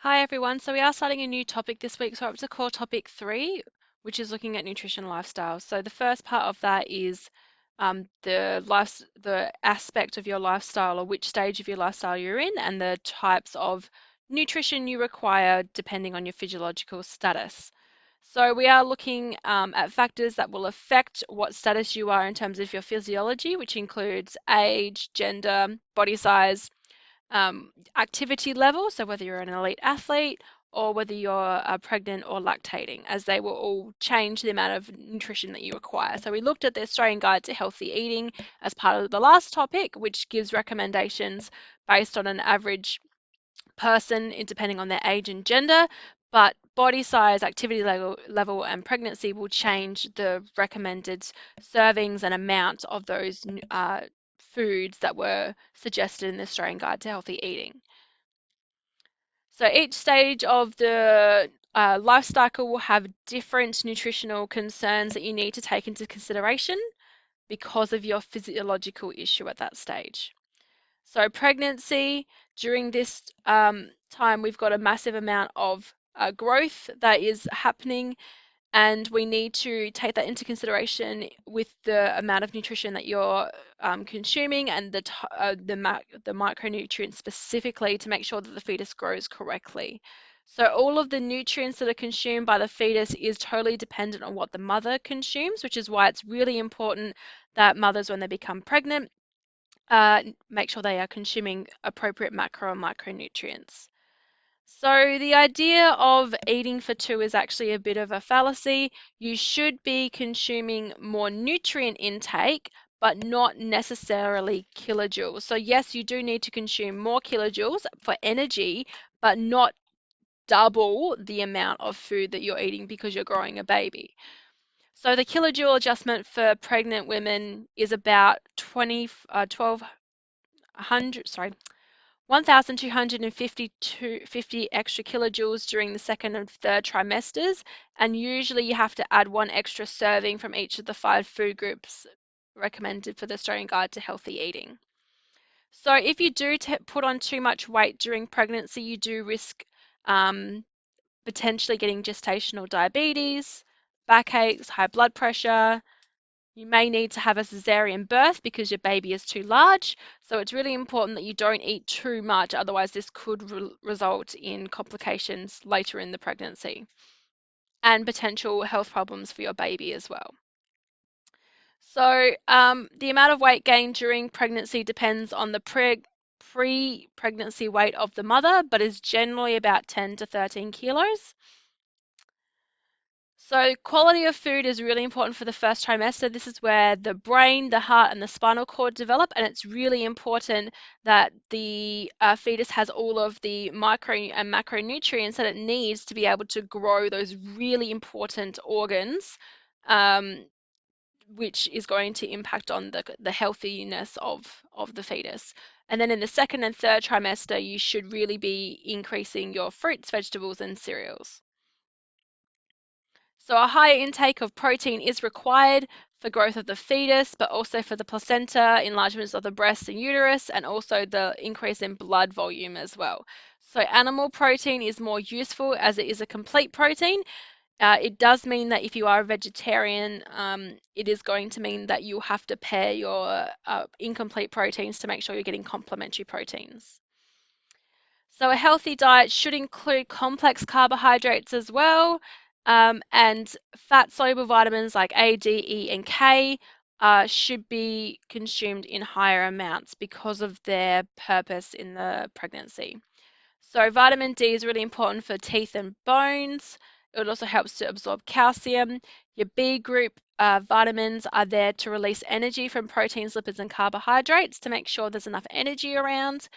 Hi everyone. So we are starting a new topic this week. So we're up to core topic 3, which is looking at nutrition lifestyle. So the first part of that is the aspect of your lifestyle or which stage of your lifestyle you're in and the types of nutrition you require depending on your physiological status. So we are looking at factors that will affect what status you are in terms of your physiology, which includes age, gender, body size, activity level, so whether you're an elite athlete or whether you're pregnant or lactating, as they will all change the amount of nutrition that you require. So we looked at the Australian Guide to Healthy Eating as part of the last topic, which gives recommendations based on an average person, depending on their age and gender, but body size, activity level, and pregnancy will change the recommended servings and amount of those foods that were suggested in the Australian Guide to Healthy Eating. So each stage of the life cycle will have different nutritional concerns that you need to take into consideration because of your physiological issue at that stage. So pregnancy, during this time, we've got a massive amount of growth that is happening, and we need to take that into consideration with the amount of nutrition that you're consuming and the micronutrients specifically to make sure that the fetus grows correctly. So all of the nutrients that are consumed by the fetus is totally dependent on what the mother consumes, which is why it's really important that mothers, when they become pregnant, make sure they are consuming appropriate macro and micronutrients. So the idea of eating for two is actually a bit of a fallacy. You should be consuming more nutrient intake, but not necessarily kilojoules. So yes, you do need to consume more kilojoules for energy, but not double the amount of food that you're eating because you're growing a baby. So the kilojoule adjustment for pregnant women is about 1,250 extra kilojoules during the second and third trimesters, and usually you have to add one extra serving from each of the 5 food groups recommended for the Australian Guide to Healthy Eating. So if you do put on too much weight during pregnancy, you do risk potentially getting gestational diabetes, backaches, high blood pressure. You may need to have a cesarean birth because your baby is too large. So it's really important that you don't eat too much, otherwise this could result in complications later in the pregnancy and potential health problems for your baby as well. So the amount of weight gained during pregnancy depends on the pre-pregnancy weight of the mother, but is generally about 10 to 13 kilos. So quality of food is really important for the first trimester. This is where the brain, the heart, and the spinal cord develop, and it's really important that the fetus has all of the micro and macronutrients that it needs to be able to grow those really important organs, which is going to impact on the healthiness of the fetus. And then in the second and third trimester, you should really be increasing your fruits, vegetables, and cereals. So a higher intake of protein is required for growth of the fetus, but also for the placenta, enlargements of the breast and uterus, and also the increase in blood volume as well. So animal protein is more useful as it is a complete protein. It does mean that if you are a vegetarian, it is going to mean that you have to pair your incomplete proteins to make sure you're getting complementary proteins. So a healthy diet should include complex carbohydrates as well, and fat-soluble vitamins like A, D, E, and K should be consumed in higher amounts because of their purpose in the pregnancy. So vitamin D is really important for teeth and bones. It also helps to absorb calcium. Your B group vitamins are there to release energy from proteins, lipids, and carbohydrates to make sure there's enough energy around.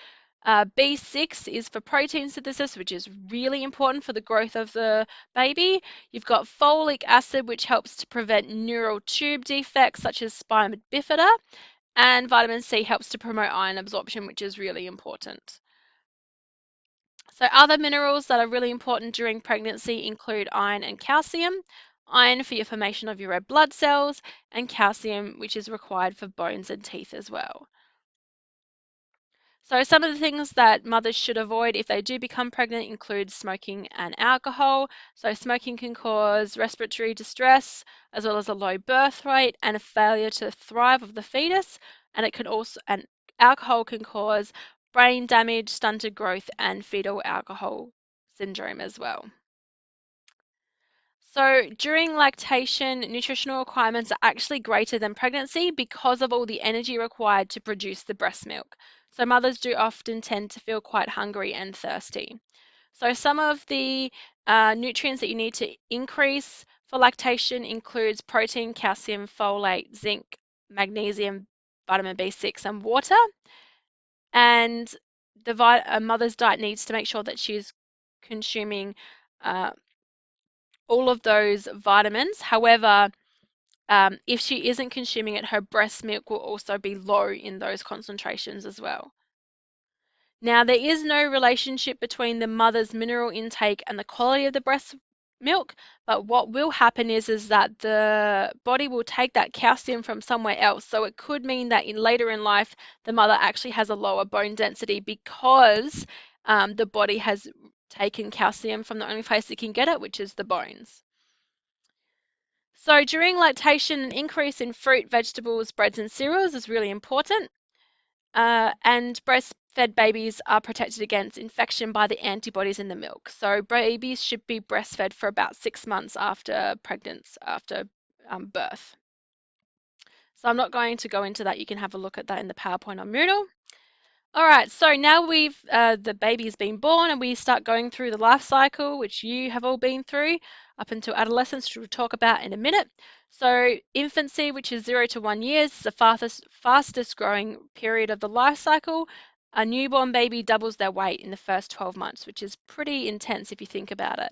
B6 is for protein synthesis, which is really important for the growth of the baby. You've got folic acid, which helps to prevent neural tube defects such as spina bifida, and vitamin C helps to promote iron absorption, which is really important. So other minerals that are really important during pregnancy include iron and calcium. Iron for your formation of your red blood cells, and calcium, which is required for bones and teeth as well. So some of the things that mothers should avoid if they do become pregnant include smoking and alcohol. So smoking can cause respiratory distress, as well as a low birth rate and a failure to thrive of the fetus. And alcohol can cause brain damage, stunted growth, and fetal alcohol syndrome as well. So during lactation, nutritional requirements are actually greater than pregnancy because of all the energy required to produce the breast milk. So mothers do often tend to feel quite hungry and thirsty. So some of the nutrients that you need to increase for lactation includes protein, calcium, folate, zinc, magnesium, vitamin B6, and water. And a mother's diet needs to make sure that she's consuming uh, all of those vitamins. However, if she isn't consuming it, her breast milk will also be low in those concentrations as well. Now, there is no relationship between the mother's mineral intake and the quality of the breast milk, but what will happen is that the body will take that calcium from somewhere else. So it could mean that later in life, the mother actually has a lower bone density because the body has taken calcium from the only place it can get it, which is the bones. So during lactation, an increase in fruit, vegetables, breads, and cereals is really important. And breastfed babies are protected against infection by the antibodies in the milk. So babies should be breastfed for about 6 months after pregnancy, after birth. So I'm not going to go into that. You can have a look at that in the PowerPoint on Moodle. All right, so now the baby's been born and we start going through the life cycle, which you have all been through up until adolescence, which we'll talk about in a minute. So infancy, which is 0 to 1 years, is the fastest growing period of the life cycle. A newborn baby doubles their weight in the first 12 months, which is pretty intense if you think about it.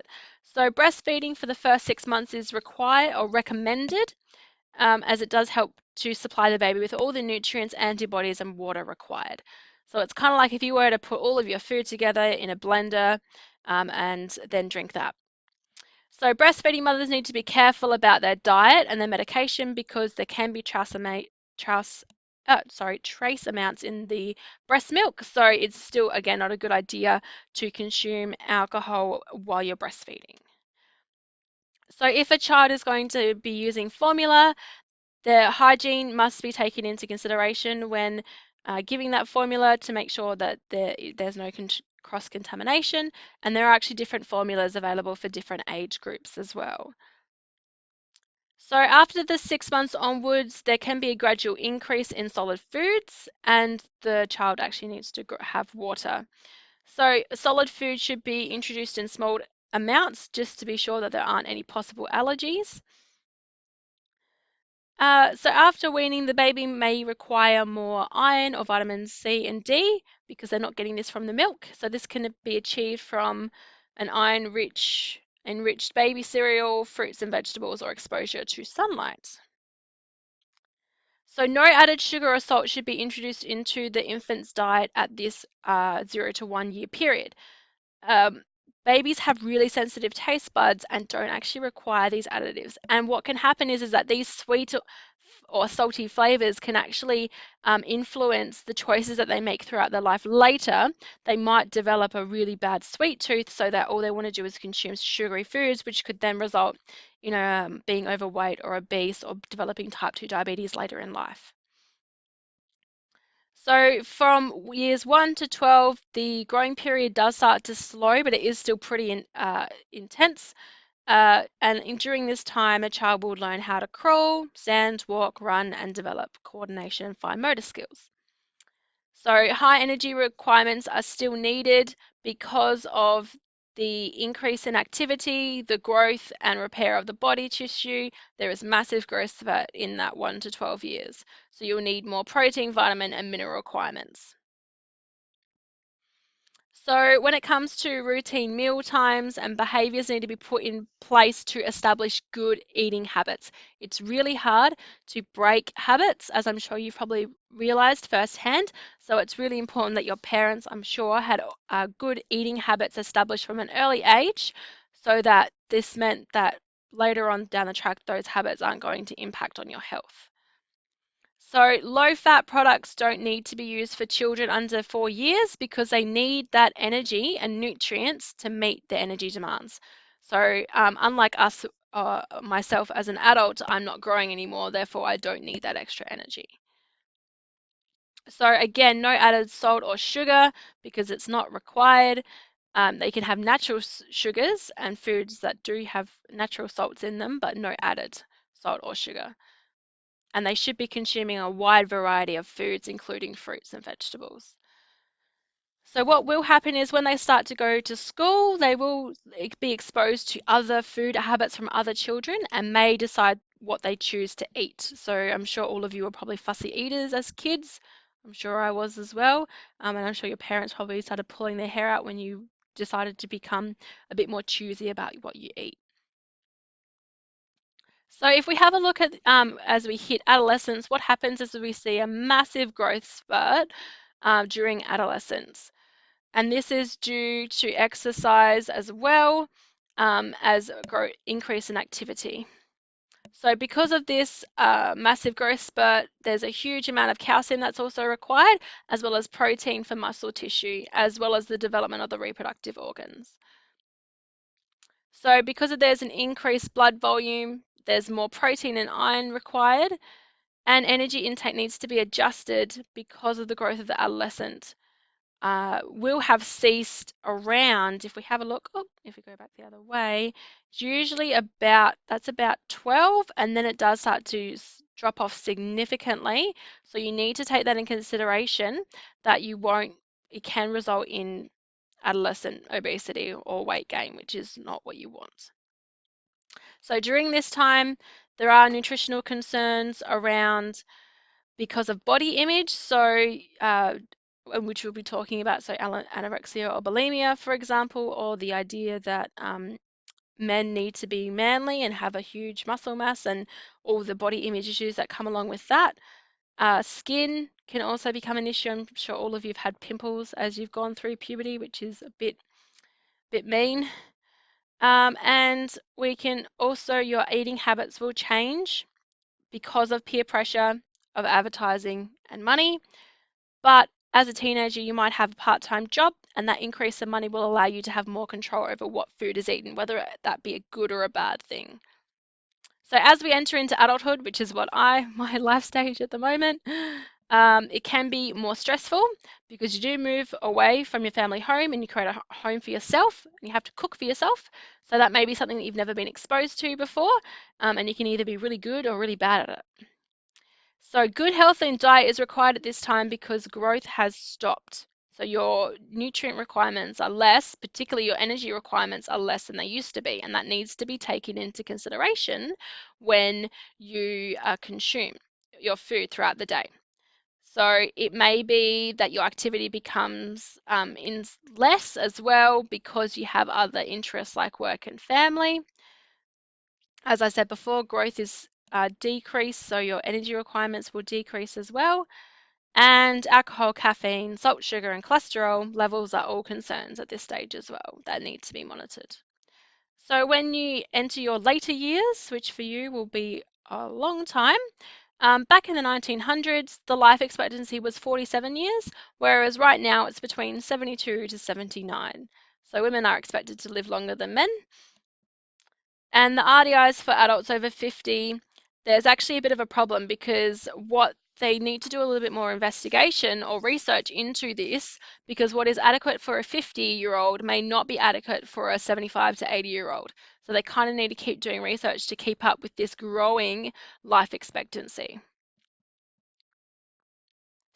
So breastfeeding for the first 6 months is required or recommended, as it does help to supply the baby with all the nutrients, antibodies, and water required. So it's kind of like if you were to put all of your food together in a blender and then drink that. So breastfeeding mothers need to be careful about their diet and their medication because there can be trace amounts in the breast milk. So it's still, again, not a good idea to consume alcohol while you're breastfeeding. So if a child is going to be using formula, the hygiene must be taken into consideration when giving that formula to make sure that there's no cross-contamination, and there are actually different formulas available for different age groups as well. So after the 6 months onwards, there can be a gradual increase in solid foods, and the child actually needs to have water. So solid food should be introduced in small amounts just to be sure that there aren't any possible allergies. So after weaning, the baby may require more iron or vitamins C and D because they're not getting this from the milk. So this can be achieved from an iron-rich enriched baby cereal, fruits and vegetables, or exposure to sunlight. So no added sugar or salt should be introduced into the infant's diet at this 0 to 1 year period. Um, Babies have really sensitive taste buds and don't actually require these additives. And what can happen is that these sweet or salty flavors can actually influence the choices that they make throughout their life. Later, they might develop a really bad sweet tooth so that all they want to do is consume sugary foods, which could then result in being overweight or obese or developing type 2 diabetes later in life. So from years 1 to 12, the growing period does start to slow, but it is still pretty intense. During this time, a child will learn how to crawl, stand, walk, run, and develop coordination and fine motor skills. So high energy requirements are still needed because of the increase in activity, the growth and repair of the body tissue. There is massive growth spurt in that 1 to 12 years. So you'll need more protein, vitamin, and mineral requirements. So when it comes to routine meal times and behaviors need to be put in place to establish good eating habits. It's really hard to break habits, as I'm sure you've probably realized firsthand. So it's really important that your parents, I'm sure, had good eating habits established from an early age so that this meant that later on down the track, those habits aren't going to impact on your health. So low-fat products don't need to be used for children under 4 years because they need that energy and nutrients to meet their energy demands. So unlike us, myself as an adult, I'm not growing anymore, therefore I don't need that extra energy. So again, no added salt or sugar because it's not required. They can have natural sugars and foods that do have natural salts in them, but no added salt or sugar. And they should be consuming a wide variety of foods, including fruits and vegetables. So what will happen is when they start to go to school, they will be exposed to other food habits from other children and may decide what they choose to eat. So I'm sure all of you were probably fussy eaters as kids. I'm sure I was as well. And I'm sure your parents probably started pulling their hair out when you decided to become a bit more choosy about what you eat. So if we have a look at as we hit adolescence, what happens is we see a massive growth spurt during adolescence. And this is due to exercise as well as increase in activity. So because of this massive growth spurt, there's a huge amount of calcium that's also required, as well as protein for muscle tissue, as well as the development of the reproductive organs. So because there's an increased blood volume, there's more protein and iron required, and energy intake needs to be adjusted because of the growth of the adolescent. Will have ceased around, if we have a look, oh, if we go back the other way, it's usually that's about 12, and then it does start to drop off significantly. So you need to take that in consideration that it can result in adolescent obesity or weight gain, which is not what you want. So during this time, there are nutritional concerns around because of body image. So, which we'll be talking about, so anorexia or bulimia, for example, or the idea that men need to be manly and have a huge muscle mass and all the body image issues that come along with that. Skin can also become an issue. I'm sure all of you have had pimples as you've gone through puberty, which is a bit mean. And we can also, your eating habits will change because of peer pressure, of advertising and money. But as a teenager, you might have a part-time job, and that increase in money will allow you to have more control over what food is eaten, whether that be a good or a bad thing. So as we enter into adulthood, which is my life stage at the moment, it can be more stressful because you do move away from your family home and you create a home for yourself and you have to cook for yourself. So that may be something that you've never been exposed to before, and you can either be really good or really bad at it. So good health and diet is required at this time because growth has stopped. So your nutrient requirements are less, particularly your energy requirements are less than they used to be, and that needs to be taken into consideration when you consume your food throughout the day. So it may be that your activity becomes less as well because you have other interests like work and family. As I said before, growth is decreased, so your energy requirements will decrease as well. And alcohol, caffeine, salt, sugar, and cholesterol levels are all concerns at this stage as well that need to be monitored. So when you enter your later years, which for you will be a long time, back in the 1900s, the life expectancy was 47 years, whereas right now it's between 72 to 79. So women are expected to live longer than men. And the RDIs for adults over 50, there's actually a bit of a problem because what they need to do a little bit more investigation or research into this because what is adequate for a 50-year-old may not be adequate for a 75 to 80-year-old. So they kind of need to keep doing research to keep up with this growing life expectancy.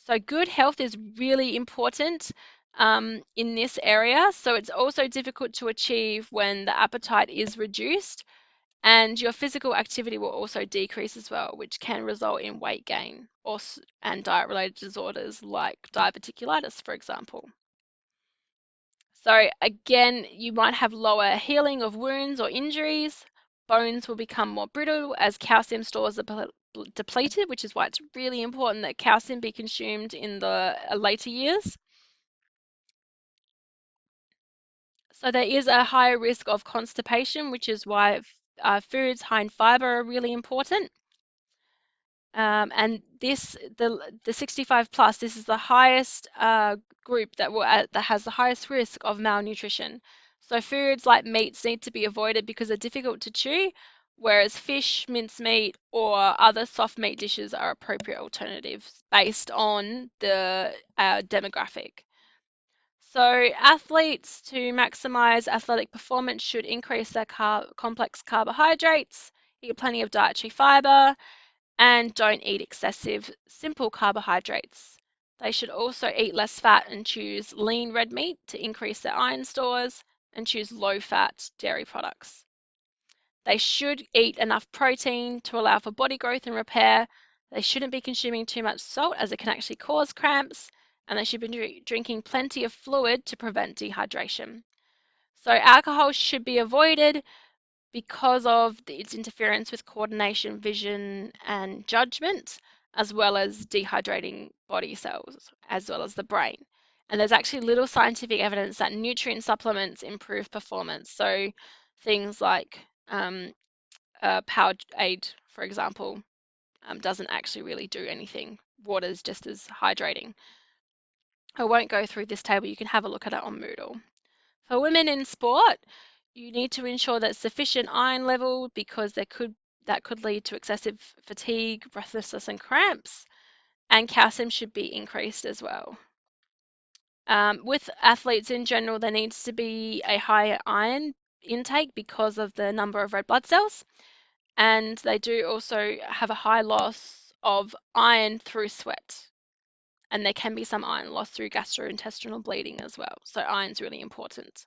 So good health is really important in this area. So it's also difficult to achieve when the appetite is reduced. And your physical activity will also decrease as well, which can result in weight gain and diet-related disorders like diverticulitis, for example. So again, you might have lower healing of wounds or injuries. Bones will become more brittle as calcium stores are depleted, which is why it's really important that calcium be consumed in the later years. So there is a higher risk of constipation, which is why foods high in fiber are really important. And the 65 plus, this is the highest group that has the highest risk of malnutrition. So foods like meats need to be avoided because they're difficult to chew, whereas fish, mincemeat, or other soft meat dishes are appropriate alternatives based on the demographic. So athletes, to maximize athletic performance, should increase their complex carbohydrates, eat plenty of dietary fiber, and don't eat excessive simple carbohydrates. They should also eat less fat and choose lean red meat to increase their iron stores and choose low fat dairy products. They should eat enough protein to allow for body growth and repair. They shouldn't be consuming too much salt as it can actually cause cramps, and they should be drinking plenty of fluid to prevent dehydration. So alcohol should be avoided because of its interference with coordination, vision, and judgment, as well as dehydrating body cells, as well as the brain. And there's actually little scientific evidence that nutrient supplements improve performance. So things like Powerade, for example, doesn't actually really do anything. Water is just as hydrating. I won't go through this table. You can have a look at it on Moodle. For women in sport, you need to ensure that sufficient iron level because that could lead to excessive fatigue, breathlessness, and cramps. And calcium should be increased as well. With athletes in general, there needs to be a higher iron intake because of the number of red blood cells, and they do also have a high loss of iron through sweat. And there can be some iron loss through gastrointestinal bleeding as well. So iron's really important.